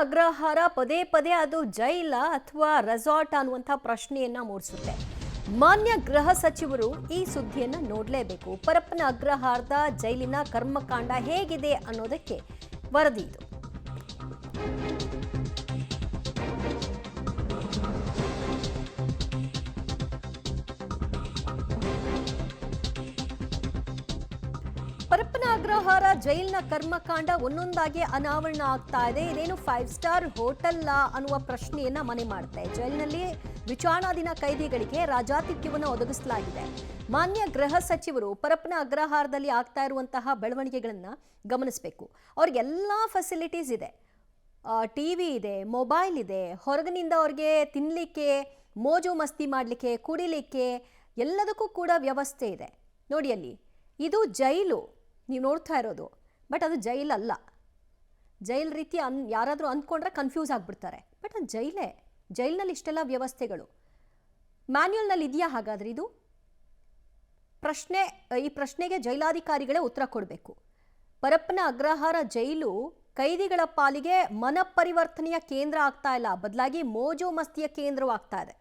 ಅಗ್ರಹಾರ ಪದೇ ಪದೇ ಅದು ಜೈಲ ಅಥವಾ ರೆಸಾರ್ಟ್ ಅನ್ನುವಂಥ ಪ್ರಶ್ನೆಯನ್ನ ಮೂಡಿಸುತ್ತೆ. ಮಾನ್ಯ ಗೃಹ ಸಚಿವರು ಈ ಸುದ್ದಿಯನ್ನ ನೋಡಲೇಬೇಕು. ಪರಪ್ಪನ ಅಗ್ರಹಾರದ ಜೈಲಿನ ಕರ್ಮಕಾಂಡ ಹೇಗಿದೆ ಅನ್ನೋದಕ್ಕೆ ವರದಿ ಇದು. ಪರಪ್ಪನ ಅಗ್ರಹಾರ ಜೈಲಿನ ಕರ್ಮಕಾಂಡ ಒಂದೊಂದಾಗಿ ಅನಾವರಣ ಆಗ್ತಾ ಇದೆ. ಇದೇನು 5 ಸ್ಟಾರ್ ಹೋಟೆಲ್ ಅನ್ನುವ ಪ್ರಶ್ನೆಯನ್ನ ಮನೆ ಮಾಡುತ್ತೆ. ಜೈಲಿನಲ್ಲಿ ವಿಚಾರಣಾಧೀನ ಕೈದಿಗಳಿಗೆ ರಾಜಾತಿಥ್ಯವನ್ನು ಒದಗಿಸಲಾಗಿದೆ. ಮಾನ್ಯ ಗೃಹ ಸಚಿವರು ಪರಪ್ಪನ ಅಗ್ರಹಾರದಲ್ಲಿ ಆಗ್ತಾ ಇರುವಂತಹ ಬೆಳವಣಿಗೆಗಳನ್ನ ಗಮನಿಸಬೇಕು. ಅವ್ರಿಗೆಲ್ಲ ಫೆಸಿಲಿಟೀಸ್ ಇದೆ. ಟಿವಿ ಇದೆ, ಮೊಬೈಲ್ ಇದೆ, ಹೊರಗಿನಿಂದ ಅವ್ರಿಗೆ ತಿನ್ನಲಿಕ್ಕೆ, ಮೋಜು ಮಸ್ತಿ ಮಾಡಲಿಕ್ಕೆ, ಕುಡಿಲಿಕ್ಕೆ ಎಲ್ಲದಕ್ಕೂ ಕೂಡ ವ್ಯವಸ್ಥೆ ಇದೆ. ನೋಡಿ ಅಲ್ಲಿ, ಇದು ಜೈಲು ನೀವು ನೋಡ್ತಾ ಇರೋದು, ಬಟ್ ಅದು ಜೈಲಲ್ಲ. ಜೈಲ್ ರೀತಿ ಯಾರಾದರೂ ಅಂದ್ಕೊಂಡ್ರೆ ಕನ್ಫ್ಯೂಸ್ ಆಗಿಬಿಡ್ತಾರೆ, ಬಟ್ ಅದು ಜೈಲೇ. ಜೈಲಿನಲ್ಲಿ ಇಷ್ಟೆಲ್ಲ ವ್ಯವಸ್ಥೆಗಳು ಮ್ಯಾನ್ಯುಯಲ್ನಲ್ಲಿ ಇದೆಯಾ? ಹಾಗಾದ್ರೆ ಇದು ಈ ಪ್ರಶ್ನೆಗೆ ಜೈಲಾಧಿಕಾರಿಗಳೇ ಉತ್ತರ ಕೊಡಬೇಕು. ಪರಪ್ಪನ ಅಗ್ರಹಾರ ಜೈಲು ಕೈದಿಗಳ ಪಾಲಿಗೆ ಮನಪರಿವರ್ತನೆಯ ಕೇಂದ್ರ ಆಗ್ತಾ ಇಲ್ಲ, ಬದಲಾಗಿ ಮೋಜು ಮಸ್ತಿಯ ಕೇಂದ್ರವಾಗ್ತಾ ಇದೆ.